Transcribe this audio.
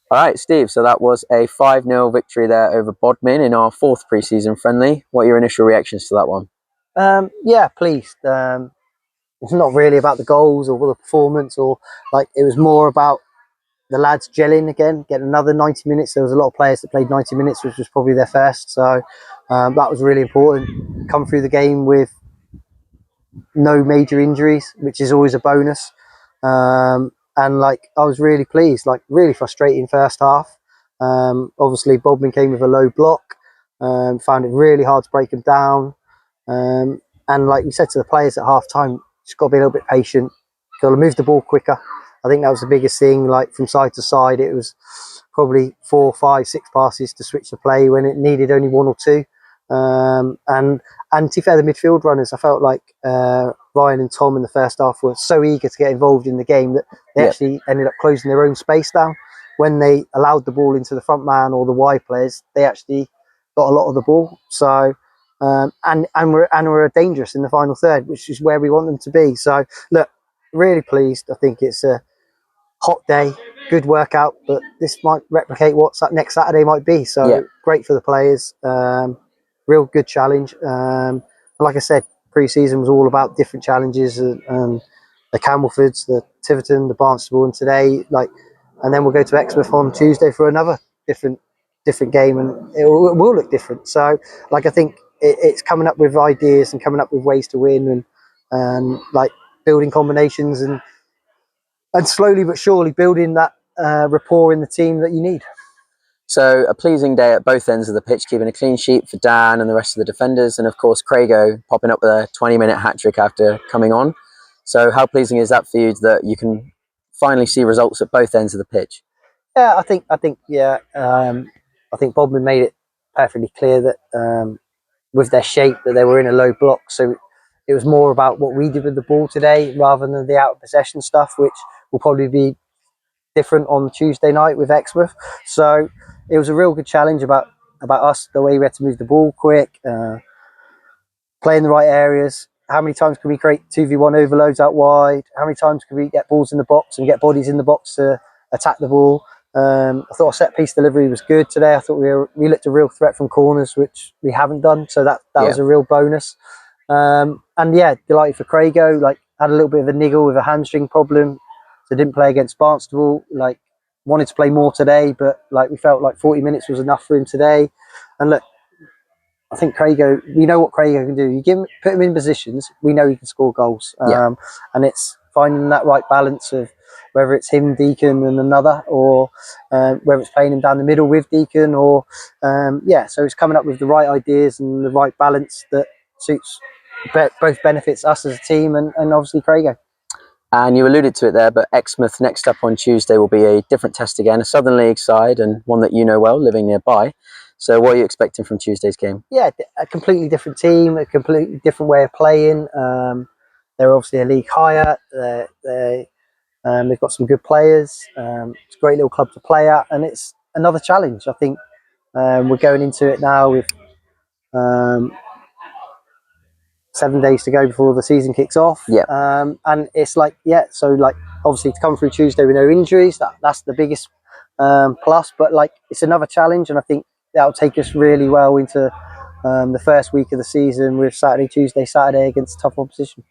All right, Steve, so that was a 5-0 victory there over Bodmin in our fourth pre-season friendly. What are your initial reactions to that one? Yeah, pleased. It's not really about the goals or the performance, or like it was more about the lads gelling again, getting another 90 minutes. There was a lot of players that played 90 minutes, which was probably their first. So that was really important. Come through the game with no major injuries, which is always a bonus. And like I was really pleased. Like really frustrating first half. Obviously, Bodmin came with a low block. Found it really hard to break them down. And like we said to the players at half time, just got to be a little bit patient. Got to move the ball quicker. I think that was the biggest thing. Like from side to side, it was probably 4, 5, 6 passes to switch the play when it needed only 1 or 2. And to be fair, the midfield runners, I felt like Ryan and Tom in the first half were so eager to get involved in the game that they actually ended up closing their own space down. When they allowed the ball into the front man or the wide players, they actually got a lot of the ball. So and we're dangerous in the final third, which is where we want them to be. So look, really pleased. I think it's a hot day, good workout, but this might replicate what next Saturday might be. So great for the players. Real good challenge. Like I said, pre-season was all about different challenges, and the Campbellfords, the Tiverton, the Barnstable, and today, and then we'll go to Exmouth on Tuesday for another different game, and it will look different. So, I think it's coming up with ideas and coming up with ways to win, and like building combinations and slowly but surely building that rapport in the team that you need. So a pleasing day at both ends of the pitch, keeping a clean sheet for Dan and the rest of the defenders, and of course Craigo popping up with a 20-minute hat-trick after coming on. So how pleasing is that for you that you can finally see results at both ends of the pitch? Yeah, I think I think Bodmin made it perfectly clear that with their shape that they were in a low block, so it was more about what we did with the ball today rather than the out of possession stuff, which will probably be different on Tuesday night with Exmouth. So it was a real good challenge about us, the way we had to move the ball quick, play in the right areas. How many times can we create 2v1 overloads out wide? How many times can we get balls in the box and get bodies in the box to attack the ball? I thought our set piece delivery was good today. I thought we looked a real threat from corners, which we haven't done. So that was a real bonus. And yeah, delighted for Craigo. Had a little bit of a niggle with a hamstring problem, so didn't play against Barnstable. Wanted to play more today, but we felt like 40 minutes was enough for him today. And look, I think Craigo, we know what Craigo can do. Put him in positions, we know he can score goals. And it's finding that right balance of whether it's him, Deacon, and another, or whether it's playing him down the middle with Deacon, or so it's coming up with the right ideas and the right balance that suits both benefits us as a team and obviously Craigo. And you alluded to it there, but Exmouth next up on Tuesday will be a different test again, a Southern League side and one that you know well, living nearby. So what are you expecting from Tuesday's game? Yeah, a completely different team, a completely different way of playing. They're obviously a league higher. They've got some good players. It's a great little club to play at, and it's another challenge. I think we're going into it now with 7 days to go before the season kicks off. And it's obviously to come through Tuesday with no injuries, that's the biggest plus. But it's another challenge, and I think that'll take us really well into the first week of the season with Saturday, Tuesday, Saturday against tough opposition.